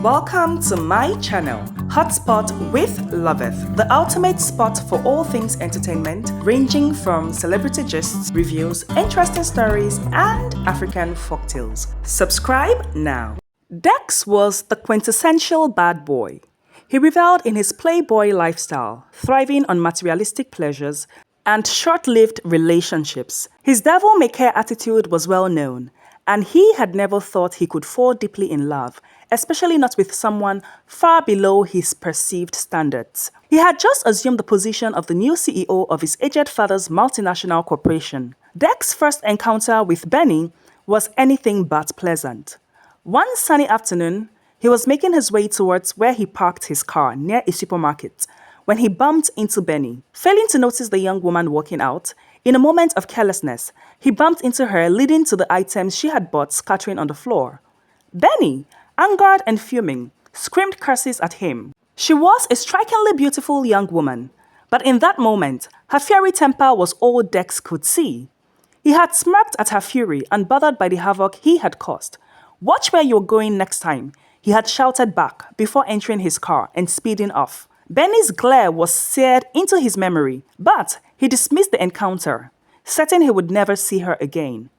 Welcome to my channel, Hotspot with Loveth, the ultimate spot for all things entertainment, ranging from celebrity gists, reviews, interesting stories, and African folktales. Subscribe now. Dex was the quintessential bad boy. He reveled in his playboy lifestyle, thriving on materialistic pleasures and short-lived relationships. His devil-may-care attitude was well known, and he had never thought he could fall deeply in love, especially not with someone far below his perceived standards. He had just assumed the position of the new CEO of his aged father's multinational corporation. Dex's first encounter with Benny was anything but pleasant. One sunny afternoon, he was making his way towards where he parked his car near a supermarket when he bumped into Benny. Failing to notice the young woman walking out, in a moment of carelessness, he bumped into her, leading to the items she had bought scattering on the floor. Benny, angered and fuming, screamed curses at him. She was a strikingly beautiful young woman, but in that moment, her fiery temper was all Dex could see. He had smirked at her fury, unbothered by the havoc he had caused. "Watch where you're going next time," he had shouted back before entering his car and speeding off. Benny's glare was seared into his memory, but he dismissed the encounter, certain he would never see her again.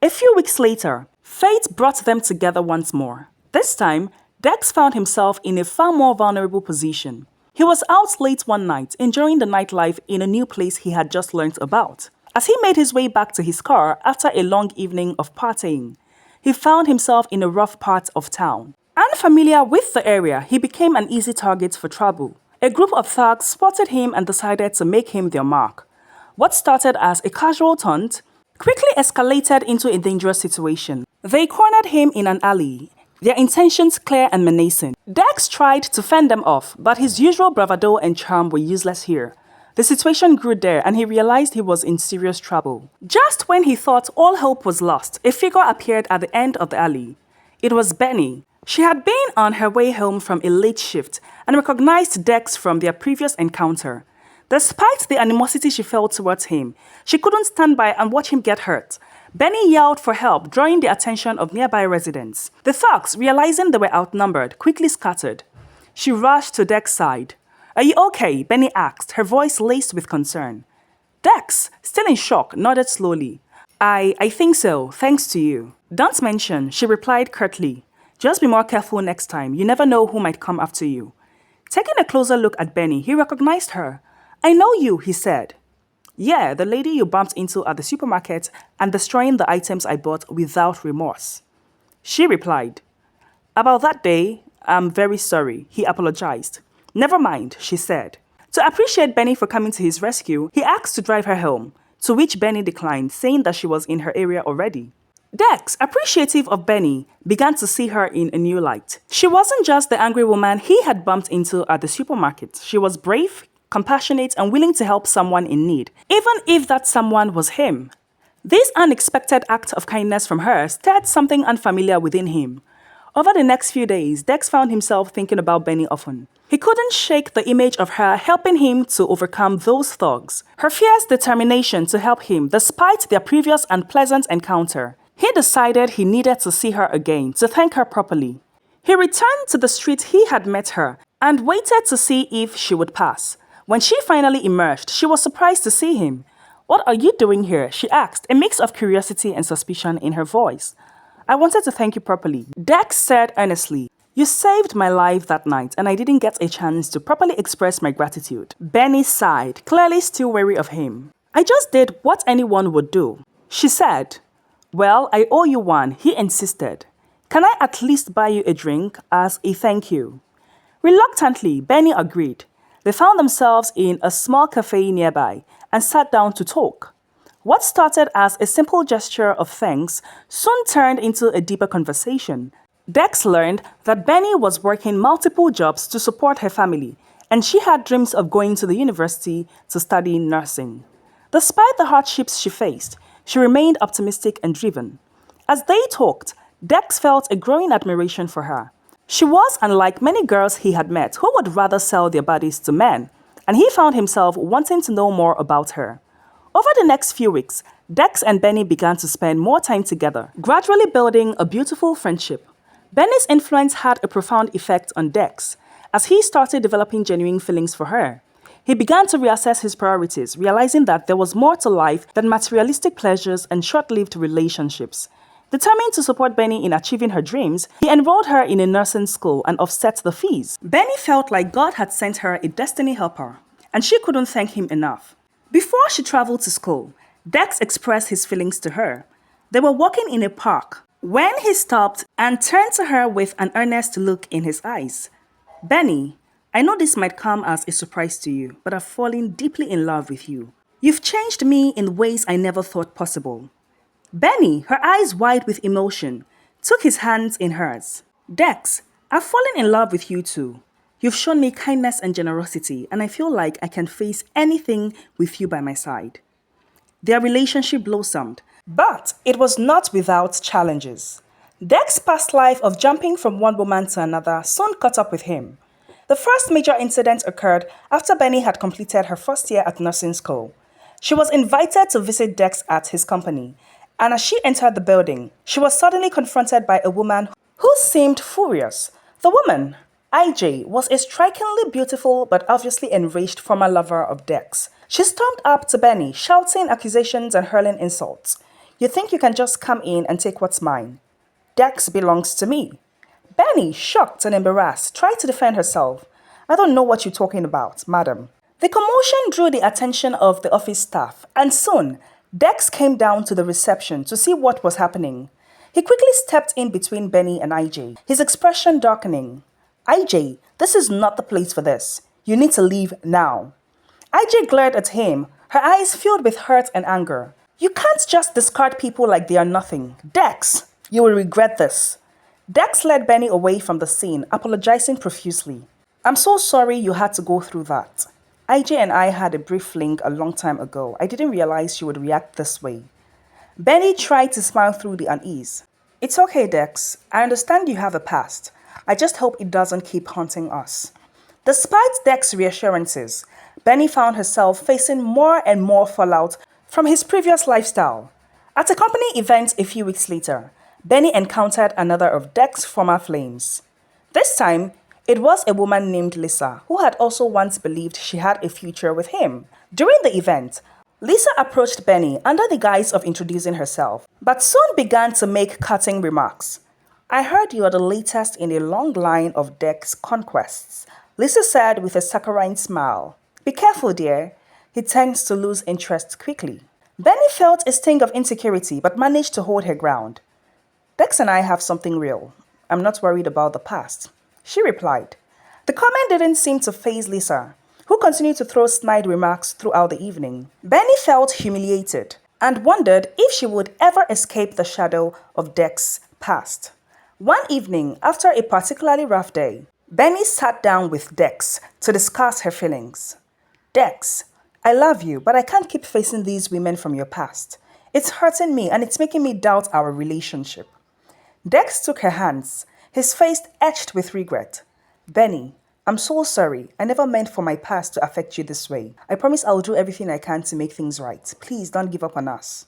A few weeks later, fate brought them together once more. This time, Dex found himself in a far more vulnerable position. He was out late one night, enjoying the nightlife in a new place he had just learned about. As he made his way back to his car after a long evening of partying, he found himself in a rough part of town. Unfamiliar with the area, he became an easy target for trouble. A group of thugs spotted him and decided to make him their mark. What started as a casual taunt quickly escalated into a dangerous situation. They cornered him in an alley, their intentions clear and menacing. Dex tried to fend them off, but his usual bravado and charm were useless here. The situation grew dire and he realized he was in serious trouble. Just when he thought all hope was lost, a figure appeared at the end of the alley. It was Benny. She had been on her way home from a late shift and recognized Dex from their previous encounter. Despite the animosity she felt towards him, she couldn't stand by and watch him get hurt. Benny yelled for help, drawing the attention of nearby residents. The thugs, realizing they were outnumbered, quickly scattered. She rushed to Dex's side. "Are you okay?" Benny asked, her voice laced with concern. Dex, still in shock, nodded slowly. I think so, thanks to you." "Don't mention," she replied curtly. "Just be more careful next time. You never know who might come after you." Taking a closer look at Benny, he recognized her. "I know you," he said. "Yeah, the lady you bumped into at the supermarket and destroying the items I bought without remorse." She replied. "About that day, I'm very sorry," he apologized. "Never mind," she said. To appreciate Benny for coming to his rescue, he asked to drive her home, to which Benny declined, saying that she was in her area already. Dex, appreciative of Benny, began to see her in a new light. She wasn't just the angry woman he had bumped into at the supermarket. She was brave, compassionate, and willing to help someone in need, even if that someone was him. This unexpected act of kindness from her stirred something unfamiliar within him. Over the next few days, Dex found himself thinking about Benny often. He couldn't shake the image of her helping him to overcome those thugs. Her fierce determination to help him despite their previous unpleasant encounter. He decided he needed to see her again to thank her properly. He returned to the street he had met her and waited to see if she would pass. When she finally emerged, she was surprised to see him. "What are you doing here?" she asked, a mix of curiosity and suspicion in her voice. "I wanted to thank you properly," Dex said earnestly. "You saved my life that night and I didn't get a chance to properly express my gratitude." Benny sighed, clearly still wary of him. "I just did what anyone would do," she said. "Well, I owe you one," he insisted. "Can I at least buy you a drink as a thank you?" Reluctantly, Benny agreed. They found themselves in a small cafe nearby and sat down to talk. What started as a simple gesture of thanks soon turned into a deeper conversation. Dex learned that Benny was working multiple jobs to support her family, and she had dreams of going to the university to study nursing. Despite the hardships she faced, she remained optimistic and driven. As they talked, Dex felt a growing admiration for her. She was unlike many girls he had met who would rather sell their bodies to men, and he found himself wanting to know more about her. Over the next few weeks, Dex and Benny began to spend more time together, gradually building a beautiful friendship. Benny's influence had a profound effect on Dex, as he started developing genuine feelings for her. He began to reassess his priorities, realizing that there was more to life than materialistic pleasures and short-lived relationships. Determined to support Benny in achieving her dreams, he enrolled her in a nursing school and offset the fees. Benny felt like God had sent her a destiny helper, and she couldn't thank him enough. Before she traveled to school, Dex expressed his feelings to her. They were walking in a park when he stopped and turned to her with an earnest look in his eyes. "Benny, I know this might come as a surprise to you, but I've fallen deeply in love with you. You've changed me in ways I never thought possible." Benny, her eyes wide with emotion, took his hands in hers. "Dex, I've fallen in love with you too. You've shown me kindness and generosity, and I feel like I can face anything with you by my side." Their relationship blossomed, but it was not without challenges. Dex's past life of jumping from one woman to another soon caught up with him. The first major incident occurred after Benny had completed her first year at nursing school. She was invited to visit Dex at his company, and as she entered the building, she was suddenly confronted by a woman who seemed furious. The woman, IJ, was a strikingly beautiful but obviously enraged former lover of Dex. She stormed up to Benny, shouting accusations and hurling insults. "You think you can just come in and take what's mine? Dex belongs to me." Benny, shocked and embarrassed, tried to defend herself. "I don't know what you're talking about, madam." The commotion drew the attention of the office staff, and soon, Dex came down to the reception to see what was happening. He quickly stepped in between Benny and IJ, his expression darkening. "IJ, this is not the place for this. You need to leave now." IJ glared at him, her eyes filled with hurt and anger. "You can't just discard people like they are nothing. Dex, you will regret this." Dex led Benny away from the scene, apologizing profusely. "I'm so sorry you had to go through that. IJ and I had a brief fling a long time ago. I didn't realize you would react this way." Benny tried to smile through the unease. "It's okay, Dex. I understand you have a past. I just hope it doesn't keep haunting us." Despite Dex's reassurances, Benny found herself facing more and more fallout from his previous lifestyle. At a company event a few weeks later, Benny encountered another of Dex's former flames. This time, it was a woman named Lisa, who had also once believed she had a future with him. During the event, Lisa approached Benny under the guise of introducing herself, but soon began to make cutting remarks. "I heard you are the latest in a long line of Dex's conquests," Lisa said with a saccharine smile. "Be careful, dear. He tends to lose interest quickly." Benny felt a sting of insecurity but managed to hold her ground. "Dex and I have something real. I'm not worried about the past," she replied. The comment didn't seem to faze Lisa, who continued to throw snide remarks throughout the evening. Benny felt humiliated and wondered if she would ever escape the shadow of Dex's past. One evening, after a particularly rough day, Benny sat down with Dex to discuss her feelings. "Dex, I love you, but I can't keep facing these women from your past. It's hurting me and it's making me doubt our relationship." Dex took her hands, his face etched with regret. "Benny, I'm so sorry. I never meant for my past to affect you this way. I promise I'll do everything I can to make things right. Please don't give up on us."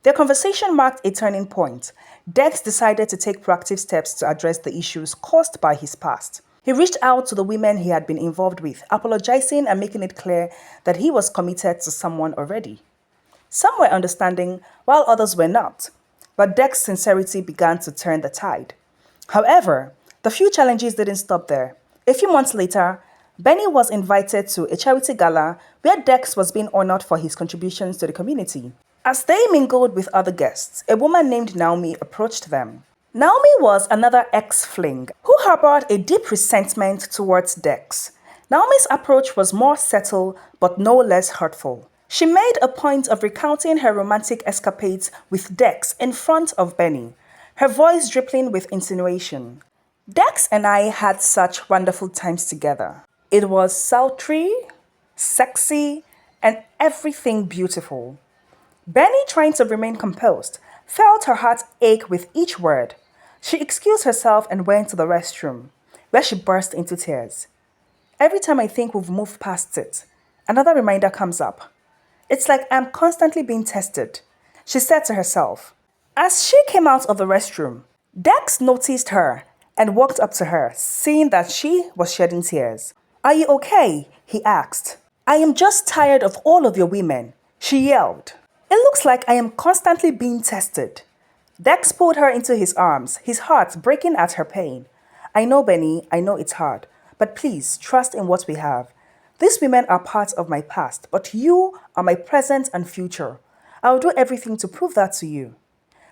Their conversation marked a turning point. Dex decided to take proactive steps to address the issues caused by his past. He reached out to the women he had been involved with, apologizing and making it clear that he was committed to someone already. Some were understanding, while others were not, but Dex's sincerity began to turn the tide. However, the few challenges didn't stop there. A few months later, Benny was invited to a charity gala where Dex was being honored for his contributions to the community. As they mingled with other guests, a woman named Naomi approached them. Naomi was another ex-fling who harbored a deep resentment towards Dex. Naomi's approach was more subtle but no less hurtful. She made a point of recounting her romantic escapades with Dex in front of Benny, her voice dripping with insinuation. "Dex and I had such wonderful times together. It was sultry, sexy, and everything beautiful." Benny, trying to remain composed, felt her heart ache with each word. She excused herself and went to the restroom, where she burst into tears. "Every time I think we've moved past it, another reminder comes up. It's like I'm constantly being tested," she said to herself. As she came out of the restroom, Dex noticed her and walked up to her, seeing that she was shedding tears. "Are you okay?" he asked. "I am just tired of all of your women," she yelled. "It looks like I am constantly being tested." Dex pulled her into his arms, his heart breaking at her pain. "I know, Benny, I know it's hard, but please trust in what we have. These women are part of my past, but you are my present and future. I'll do everything to prove that to you."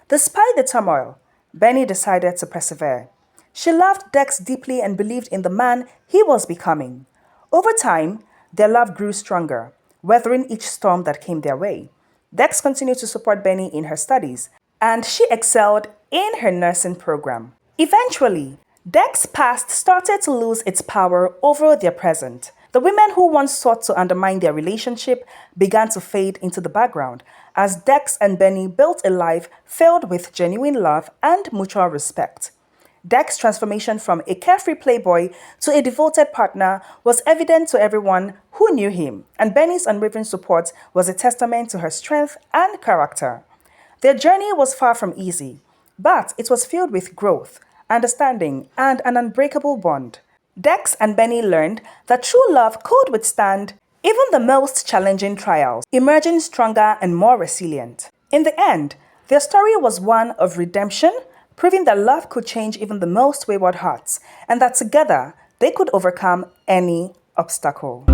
Despite the turmoil, Benny decided to persevere. She loved Dex deeply and believed in the man he was becoming. Over time, their love grew stronger, weathering each storm that came their way. Dex continued to support Benny in her studies, and she excelled in her nursing program. Eventually, Dex's past started to lose its power over their present. The women who once sought to undermine their relationship began to fade into the background as Dex and Benny built a life filled with genuine love and mutual respect. Dex's transformation from a carefree playboy to a devoted partner was evident to everyone who knew him, and Benny's unwavering support was a testament to her strength and character. Their journey was far from easy, but it was filled with growth, understanding, and an unbreakable bond. Dex and Benny learned that true love could withstand even the most challenging trials, emerging stronger and more resilient. In the end, their story was one of redemption, proving that love could change even the most wayward hearts, and that together they could overcome any obstacle.